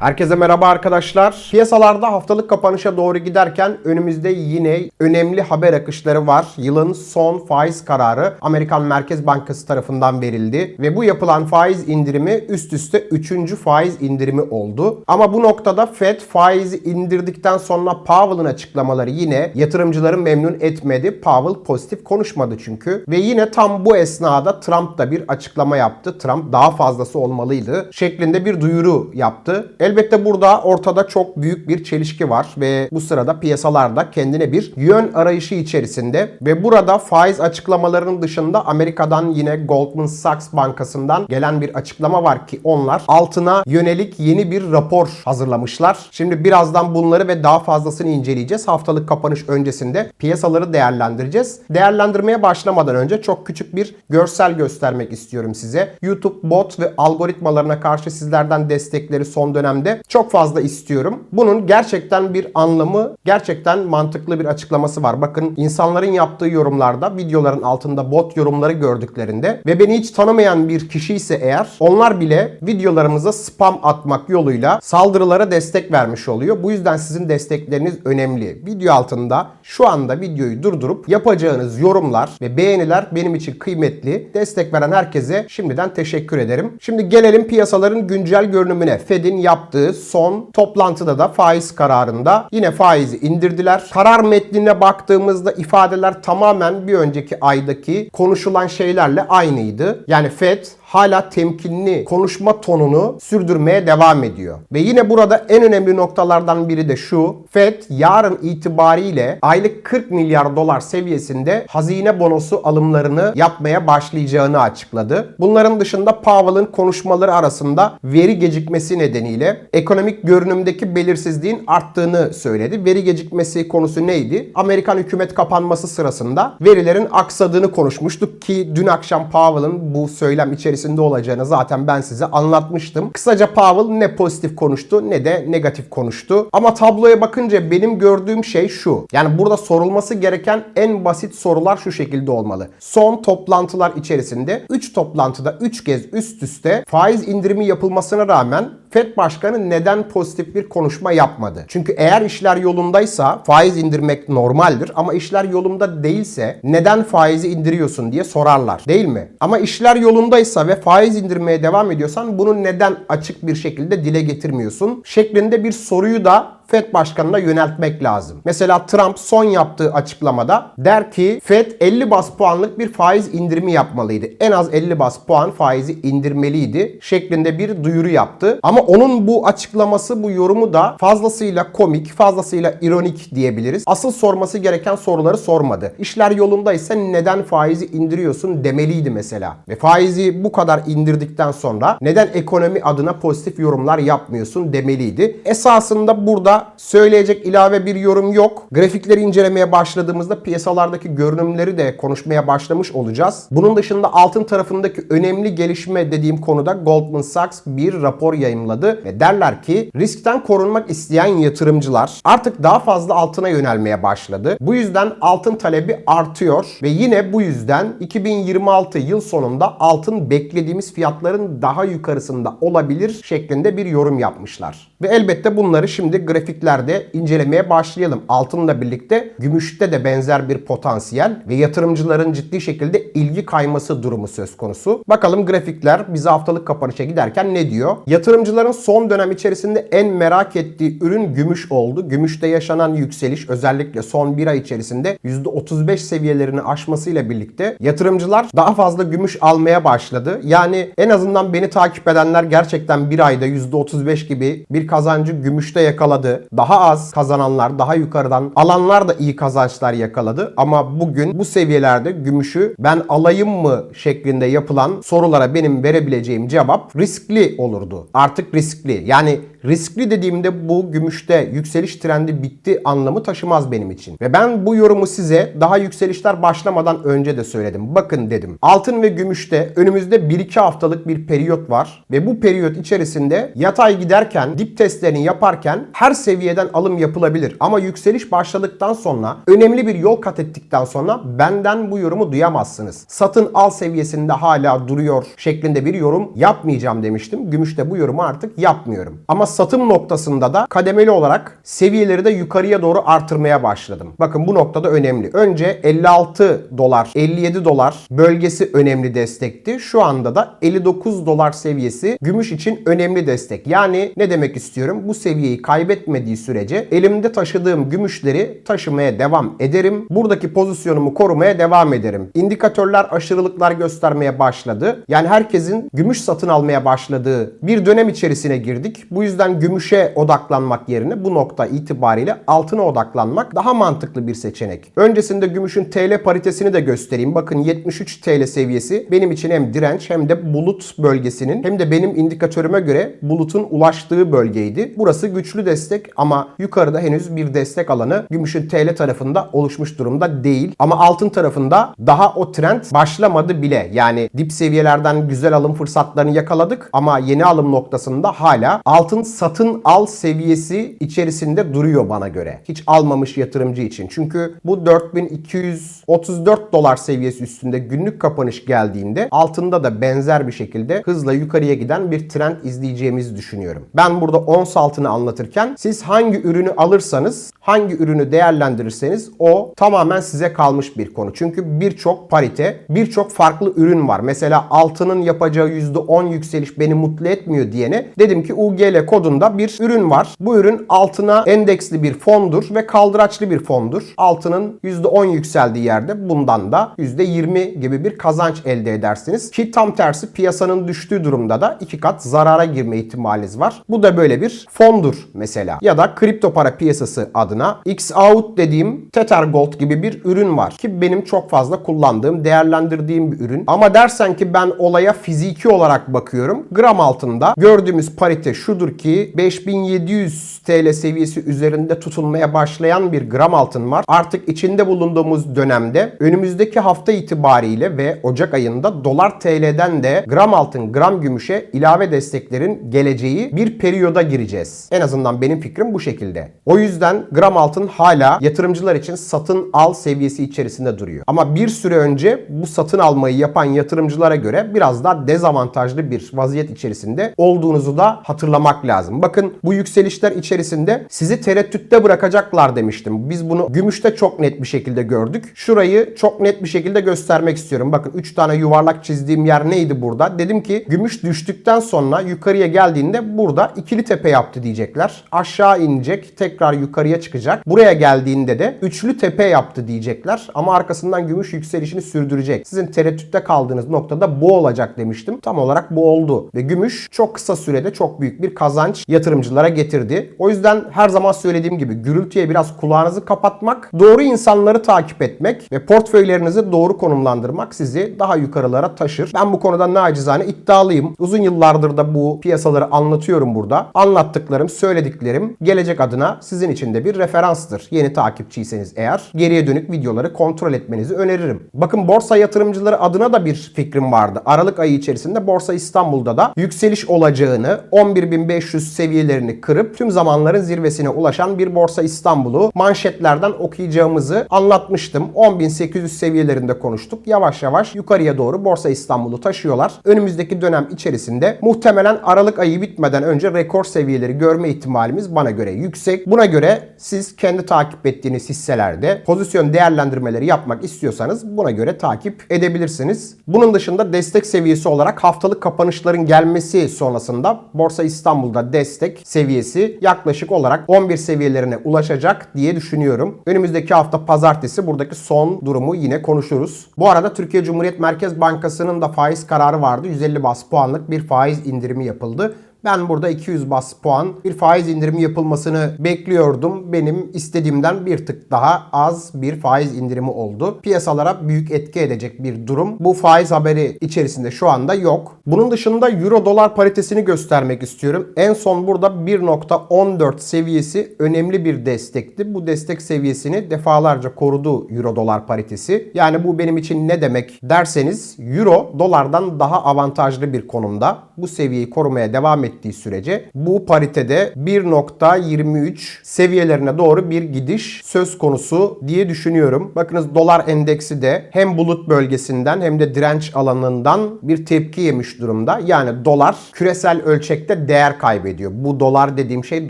Herkese merhaba arkadaşlar. Piyasalarda haftalık kapanışa doğru giderken önümüzde yine önemli haber akışları var. Yılın son faiz kararı Amerikan Merkez Bankası tarafından verildi ve bu yapılan faiz indirimi üst üste 3. faiz indirimi oldu. Ama bu noktada Fed faizi indirdikten sonra Powell'ın açıklamaları yine yatırımcıları memnun etmedi. Powell pozitif konuşmadı çünkü. Ve yine tam bu esnada Trump da bir açıklama yaptı. Trump daha fazlası olmalıydı şeklinde bir duyuru yaptı. Elbette burada ortada çok büyük bir çelişki var ve bu sırada piyasalarda kendine bir yön arayışı içerisinde ve burada faiz açıklamalarının dışında Amerika'dan yine Goldman Sachs Bankası'ndan gelen bir açıklama var ki onlar altına yönelik yeni bir rapor hazırlamışlar. Şimdi birazdan bunları ve daha fazlasını inceleyeceğiz. Haftalık kapanış öncesinde piyasaları değerlendireceğiz. Değerlendirmeye başlamadan önce çok küçük bir görsel göstermek istiyorum size. YouTube bot ve algoritmalarına karşı sizlerden destekleri son dönemde çok fazla istiyorum. Bunun gerçekten bir anlamı, gerçekten mantıklı bir açıklaması var. Bakın insanların yaptığı yorumlarda, videoların altında bot yorumları gördüklerinde ve beni hiç tanımayan bir kişi ise eğer onlar bile videolarımıza spam atmak yoluyla saldırılara destek vermiş oluyor. Bu yüzden sizin destekleriniz önemli. Video altında şu anda videoyu durdurup yapacağınız yorumlar ve beğeniler benim için kıymetli. Destek veren herkese şimdiden teşekkür ederim. Şimdi gelelim piyasaların güncel görünümüne. Fed'in yaptığı son toplantıda da faiz kararında yine faizi indirdiler. Karar metnine baktığımızda ifadeler tamamen bir önceki aydaki konuşulan şeylerle aynıydı. Yani Fed hala temkinli konuşma tonunu sürdürmeye devam ediyor. Ve yine burada en önemli noktalardan biri de şu. Fed yarın itibariyle aylık 40 milyar dolar seviyesinde hazine bonosu alımlarını yapmaya başlayacağını açıkladı. Bunların dışında Powell'ın konuşmaları arasında veri gecikmesi nedeniyle ekonomik görünümdeki belirsizliğin arttığını söyledi. Veri gecikmesi konusu neydi? Amerikan hükümet kapanması sırasında verilerin aksadığını konuşmuştuk ki dün akşam Powell'ın bu söylem içerisinde olacağını zaten ben size anlatmıştım. Kısaca Powell ne pozitif konuştu ne de negatif konuştu. Ama tabloya bakınca benim gördüğüm şey şu. Yani burada sorulması gereken en basit sorular şu şekilde olmalı. Son toplantılar içerisinde 3 toplantıda 3 kez üst üste faiz indirimi yapılmasına rağmen Fed Başkanı neden pozitif bir konuşma yapmadı? Çünkü eğer işler yolundaysa faiz indirmek normaldir ama işler yolunda değilse neden faizi indiriyorsun diye sorarlar. Değil mi? Ama işler yolundaysa ve faiz indirmeye devam ediyorsan bunu neden açık bir şekilde dile getirmiyorsun? Şeklinde bir soruyu da Fed Başkanı'na yöneltmek lazım. Mesela Trump son yaptığı açıklamada der ki Fed 50 bas puanlık bir faiz indirimi yapmalıydı. En az 50 bas puan faizi indirmeliydi şeklinde bir duyuru yaptı. Ama onun bu açıklaması, bu yorumu da fazlasıyla komik, fazlasıyla ironik diyebiliriz. Asıl sorması gereken soruları sormadı. İşler yolundaysa neden faizi indiriyorsun demeliydi mesela. Ve faizi bu kadar indirdikten sonra neden ekonomi adına pozitif yorumlar yapmıyorsun demeliydi. Esasında burada söyleyecek ilave bir yorum yok. Grafikleri incelemeye başladığımızda piyasalardaki görünümleri de konuşmaya başlamış olacağız. Bunun dışında altın tarafındaki önemli gelişme dediğim konuda Goldman Sachs bir rapor yayımladı ve derler ki riskten korunmak isteyen yatırımcılar artık daha fazla altına yönelmeye başladı. Bu yüzden altın talebi artıyor ve yine bu yüzden 2026 yıl sonunda altın beklediğimiz fiyatların daha yukarısında olabilir şeklinde bir yorum yapmışlar. Ve elbette bunları şimdi grafiklerde incelemeye başlayalım. Altınla birlikte gümüşte de benzer bir potansiyel ve yatırımcıların ciddi şekilde ilgi kayması durumu söz konusu. Bakalım grafikler bize haftalık kapanışa giderken ne diyor? Yatırımcıların son dönem içerisinde en merak ettiği ürün gümüş oldu. Gümüşte yaşanan yükseliş özellikle son bir ay içerisinde %35 seviyelerini aşmasıyla birlikte yatırımcılar daha fazla gümüş almaya başladı. Yani en azından beni takip edenler gerçekten bir ayda %35 gibi bir kazancı gümüşte yakaladı. Daha az kazananlar, daha yukarıdan alanlar da iyi kazançlar yakaladı. Ama bugün bu seviyelerde gümüşü ben alayım mı şeklinde yapılan sorulara benim verebileceğim cevap riskli olurdu. Artık riskli. Yani riskli dediğimde bu gümüşte yükseliş trendi bitti anlamı taşımaz benim için. Ve ben bu yorumu size daha yükselişler başlamadan önce de söyledim. Bakın dedim. Altın ve gümüşte önümüzde 1-2 haftalık bir periyot var. Ve bu periyot içerisinde yatay giderken dip testlerini yaparken her seviyeden alım yapılabilir. Ama yükseliş başladıktan sonra, önemli bir yol kat ettikten sonra benden bu yorumu duyamazsınız. Satın al seviyesinde hala duruyor şeklinde bir yorum yapmayacağım demiştim. Gümüşte bu yorumu artık yapmıyorum. Ama satım noktasında da kademeli olarak seviyeleri de yukarıya doğru artırmaya başladım. Bakın bu noktada önemli. Önce 56 dolar, 57 dolar bölgesi önemli destekti. Şu anda da 59 dolar seviyesi gümüş için önemli destek. Yani ne demek istiyorum? Bu seviyeyi kaybetmediği sürece elimde taşıdığım gümüşleri taşımaya devam ederim. Buradaki pozisyonumu korumaya devam ederim. İndikatörler aşırılıklar göstermeye başladı. Yani herkesin gümüş satın almaya başladığı bir dönem içerisine girdik. Bu yüzden gümüşe odaklanmak yerine bu nokta itibariyle altına odaklanmak daha mantıklı bir seçenek. Öncesinde gümüşün TL paritesini de göstereyim. Bakın 73 TL seviyesi benim için hem direnç hem de bulut bölgesinin hem de benim indikatörüme göre bulutun ulaştığı bölgeydi. Burası güçlü destek ama yukarıda henüz bir destek alanı gümüşün TL tarafında oluşmuş durumda değil. Ama altın tarafında daha o trend başlamadı bile. Yani dip seviyelerden güzel alım fırsatlarını yakaladık ama yeni alım noktasında hala altın satın al seviyesi içerisinde duruyor bana göre. Hiç almamış yatırımcı için. Çünkü bu 4234 dolar seviyesi üstünde günlük kapanış geldiğinde altında da benzer bir şekilde hızla yukarıya giden bir trend izleyeceğimizi düşünüyorum. Ben burada ons altını anlatırken siz hangi ürünü alırsanız, hangi ürünü değerlendirirseniz o tamamen size kalmış bir konu. Çünkü birçok parite, birçok farklı ürün var. Mesela altının yapacağı %10 yükseliş beni mutlu etmiyor diyene dedim ki UGL kodunda bir ürün var. Bu ürün altına endeksli bir fondur ve kaldıraçlı bir fondur. Altının %10 yükseldiği yerde bundan da %20 gibi bir kazanç elde edersiniz. Ki tam tersi piyasanın düştüğü durumda da 2 kat zarara girme ihtimaliniz var. Bu da böyle bir fondur mesela. Ya da kripto para piyasası adına X-Out dediğim Tether Gold gibi bir ürün var. Ki benim çok fazla kullandığım, değerlendirdiğim bir ürün. Ama dersen ki ben olaya fiziki olarak bakıyorum. Gram altında gördüğümüz parite şudur ki 5700 TL seviyesi üzerinde tutulmaya başlayan bir gram altın var. Artık içinde bulunduğumuz dönemde önümüzdeki hafta itibariyle ve Ocak ayında dolar TL'den de gram altın, gram gümüşe ilave desteklerin geleceği bir periyoda gireceğiz. En azından benim fikrim bu şekilde. O yüzden gram altın hala yatırımcılar için satın al seviyesi içerisinde duruyor. Ama bir süre önce bu satın almayı yapan yatırımcılara göre biraz daha dezavantajlı bir vaziyet içerisinde olduğunuzu da hatırlamak lazım. Bakın bu yükselişler içerisinde sizi tereddütte bırakacaklar demiştim. Biz bunu gümüşte çok net bir şekilde gördük. Şurayı çok net bir şekilde göstermek istiyorum. Bakın 3 tane yuvarlak çizdiğim yer neydi burada? Dedim ki gümüş düştükten sonra yukarıya geldiğinde burada ikili tepe yaptı diyecekler. Aşağı inecek, tekrar yukarıya çıkacak. Buraya geldiğinde de üçlü tepe yaptı diyecekler. Ama arkasından gümüş yükselişini sürdürecek. Sizin tereddütte kaldığınız noktada bu olacak demiştim. Tam olarak bu oldu. Ve gümüş çok kısa sürede çok büyük bir kazanç yatırımcılara getirdi. O yüzden her zaman söylediğim gibi gürültüye biraz kulağınızı kapatmak, doğru insanları takip etmek ve portföylerinizi doğru konumlandırmak sizi daha yukarılara taşır. Ben bu konuda nacizane iddialıyım. Uzun yıllardır da bu piyasaları anlatıyorum burada. Anlattıklarım, söylediklerim gelecek adına sizin için de bir referanstır. Yeni takipçiyseniz eğer geriye dönük videoları kontrol etmenizi öneririm. Bakın borsa yatırımcıları adına da bir fikrim vardı. Aralık ayı içerisinde Borsa İstanbul'da da yükseliş olacağını, 11.500 seviyelerini kırıp tüm zamanların zirvesine ulaşan bir Borsa İstanbul'u manşetlerden okuyacağımızı anlatmıştım. 10.800 seviyelerinde konuştuk. Yavaş yavaş yukarıya doğru Borsa İstanbul'u taşıyorlar. Önümüzdeki dönem içerisinde muhtemelen Aralık ayı bitmeden önce rekor seviyeleri görme ihtimalimiz bana göre yüksek. Buna göre siz kendi takip ettiğiniz hisselerde pozisyon değerlendirmeleri yapmak istiyorsanız buna göre takip edebilirsiniz. Bunun dışında destek seviyesi olarak haftalık kapanışların gelmesi sonrasında Borsa İstanbul'da destek seviyesi yaklaşık olarak 11 seviyelerine ulaşacak diye düşünüyorum. Önümüzdeki hafta pazartesi buradaki son durumu yine konuşuruz. Bu arada Türkiye Cumhuriyet Merkez Bankası'nın da faiz kararı vardı. 150 bas puanlık bir faiz indirimi yapıldı. Ben burada 200 bas puan bir faiz indirimi yapılmasını bekliyordum. Benim istediğimden bir tık daha az bir faiz indirimi oldu. Piyasalara büyük etki edecek bir durum. Bu faiz haberi içerisinde şu anda yok. Bunun dışında euro dolar paritesini göstermek istiyorum. En son burada 1.14 seviyesi önemli bir destekti. Bu destek seviyesini defalarca korudu euro dolar paritesi. Yani bu benim için ne demek derseniz euro dolardan daha avantajlı bir konumda. Bu seviyeyi korumaya devam ettiği sürece bu paritede 1.23 seviyelerine doğru bir gidiş söz konusu diye düşünüyorum. Bakınız dolar endeksi de hem bulut bölgesinden hem de direnç alanından bir tepki yemiş durumda. Yani dolar küresel ölçekte değer kaybediyor. Bu dolar dediğim şey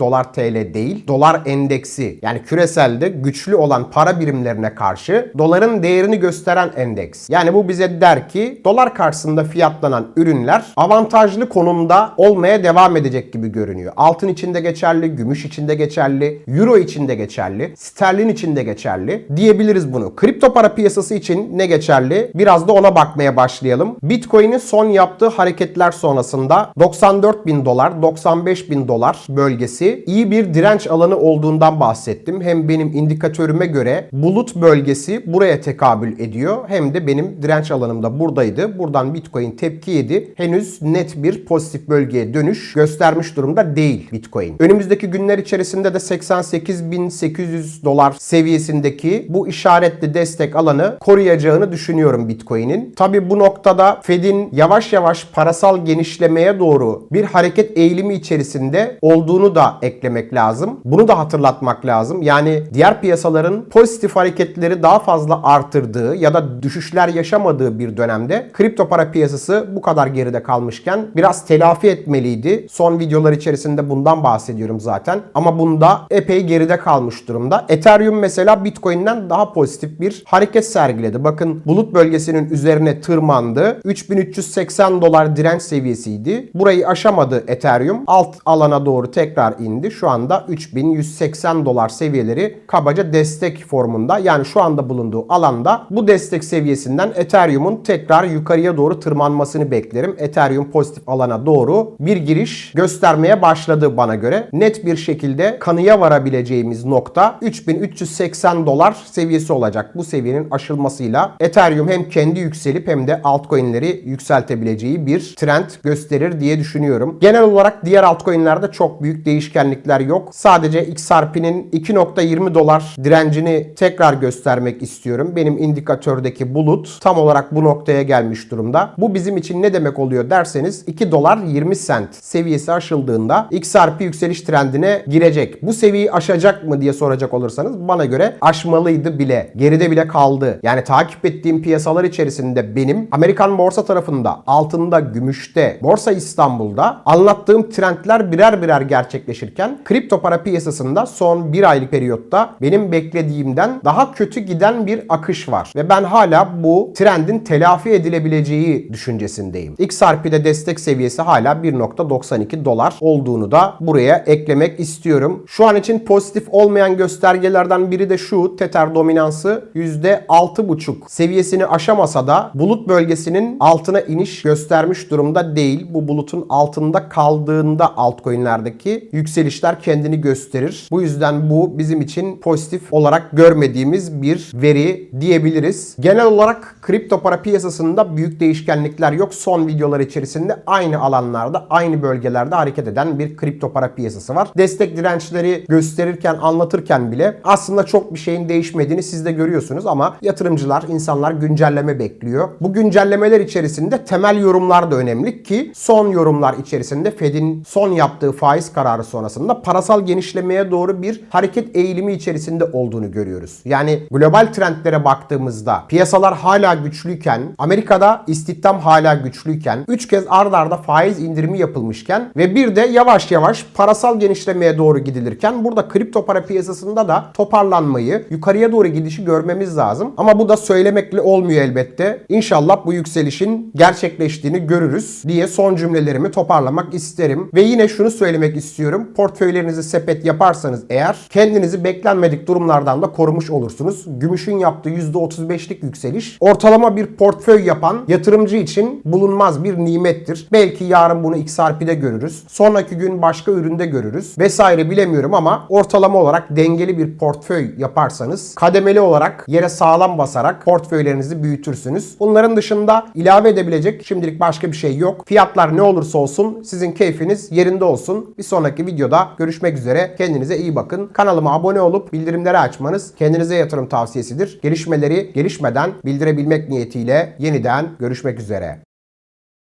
dolar TL değil. Dolar endeksi, yani küreselde güçlü olan para birimlerine karşı doların değerini gösteren endeks. Yani bu bize der ki dolar karşısında fiyatlanan ürünler avantajlı konumda olmaya devam edecek gibi görünüyor. Altın için de geçerli, gümüş için de geçerli, euro için de geçerli, sterlin için de geçerli diyebiliriz bunu. Kripto para piyasası için ne geçerli? Biraz da ona bakmaya başlayalım. Bitcoin'in son yaptığı hareketler sonrasında 94 bin dolar, 95 bin dolar bölgesi iyi bir direnç alanı olduğundan bahsettim. Hem benim indikatörüme göre bulut bölgesi buraya tekabül ediyor, hem de benim direnç alanımda buradaydı. Buradan Bitcoin tepki yedi. Henüz net bir pozitif bölgeye dönüş göstermiş durumda değil Bitcoin. Önümüzdeki günler içerisinde de 88.800 dolar seviyesindeki bu işaretli destek alanı koruyacağını düşünüyorum Bitcoin'in. Tabi bu noktada Fed'in yavaş yavaş parasal genişlemeye doğru bir hareket eğilimi içerisinde olduğunu da eklemek lazım. Bunu da hatırlatmak lazım. Yani diğer piyasaların pozitif hareketleri daha fazla artırdığı ya da düşüşler yaşamadığı bir dönemde kripto para piyasası bu kadar geride kalmışken biraz telafi etmeliydi. Son videolar içerisinde bundan bahsediyorum zaten. Ama bunda epey geride kalmış durumda. Ethereum mesela Bitcoin'den daha pozitif bir hareket sergiledi. Bakın bulut bölgesinin üzerine tırmandı. 3380 dolar direnç seviyesiydi. Burayı aşamadı Ethereum. Alt alana doğru tekrar indi. Şu anda 3180 dolar seviyeleri kabaca destek formunda. Yani şu anda bulunduğu alanda bu destek seviyesinden Ethereum'un tekrar yukarıya doğru tırmanmasını beklerim. Ethereum pozitif alana doğru bir giriş göstermeye başladı bana göre. Net bir şekilde kanıya varabileceğimiz nokta 3380 dolar seviyesi olacak. Bu seviyenin aşılmasıyla Ethereum hem kendi yükselip hem de altcoin'leri yükseltebileceği bir trend gösterir diye düşünüyorum. Genel olarak diğer altcoin'lerde çok büyük değişkenlikler yok. Sadece XRP'nin 2.20 dolar direncini tekrar göstermek istiyorum. Benim indikatördeki bulut tam olarak bu noktaya gelmiş durumda. Bu bizim için ne demek oluyor derseniz 2 dolar 20 sent seviyesi aşıldığında XRP yükseliş trendine girecek. Bu seviyeyi aşacak mı diye soracak olursanız bana göre aşmalıydı bile. Geride bile kaldı. Yani takip ettiğim piyasalar içerisinde benim Amerikan borsa tarafında, altında, gümüşte, Borsa İstanbul'da anlattığım trendler birer birer gerçekleşirken kripto para piyasasında son bir aylık periyotta benim beklediğimden daha kötü giden bir akış var. Ve ben hala bu trendin telafi edilebileceği düşüncesindeyim. XRP'de destek seviyesi hala 1.92 dolar olduğunu da buraya eklemek istiyorum. Şu an için pozitif olmayan göstergelerden biri de şu: Tether dominansı %6.5 seviyesini aşamasa da bulut bölgesinin altına iniş göstermiş durumda değil. Bu bulutun altında kaldığında altcoin'lerdeki yükselişler kendini gösterir. Bu yüzden bu bizim için pozitif olarak görmediğimiz bir veri diyebiliriz. Genel olarak kripto para piyasasında büyük değişkenlikler yok. Son videolar içerisinde aynı alanlarda, aynı bölgelerde hareket eden bir kripto para piyasası var. Destek dirençleri gösterirken, anlatırken bile aslında çok bir şeyin değişmediğini siz de görüyorsunuz ama yatırımcılar, insanlar güncelleme bekliyor. Bu güncellemeler içerisinde temel yorumlar da önemli ki son yorumlar içerisinde Fed'in son yaptığı faiz kararı sonrasında parasal genişlemeye doğru bir hareket eğilimi içerisinde olduğunu görüyoruz. Yani global trendlere baktığımızda piyasalar hala güçlüyken, Amerika'da istihdam hala güçlüyken, 3 kez ard arda faiz indirimi yapılmışken ve bir de yavaş yavaş parasal genişlemeye doğru gidilirken burada kripto para piyasasında da toparlanmayı, yukarıya doğru gidişi görmemiz lazım. Ama bu da söylemekle olmuyor elbette. İnşallah bu yükselişin gerçekleştiğini görürüz diye son cümlelerimi toparlamak isterim. Ve yine şunu söylemek istiyorum. Portföylerinizi sepet yaparsanız eğer kendinizi beklenmedik durumlardan da korumuş olursunuz. Gümüşün yaptığı %35'lik yükseliş ortalama bir portföy yapan yatırımcı için bulunmaz bir nimettir. Belki yarın bunu XRP'de görürüz. Sonraki gün başka üründe görürüz. Vesaire bilemiyorum ama ortalama olarak dengeli bir portföy yaparsanız kademeli olarak yere sağlam basarak portföylerinizi büyütürsünüz. Bunların dışında ilave edebilecek şimdilik başka bir şey yok. Fiyatlar ne olursa olsun sizin keyfiniz yerinde olsun. Bir sonraki videoda görüşmek üzere. Kendinize iyi bakın. Kanalıma abone olup bildirimleri açmanız kendinize yatırım tavsiyesidir. Gelişmeleri gelişmeden bildirebilmek niyetiyle yeniden görüşmek üzere.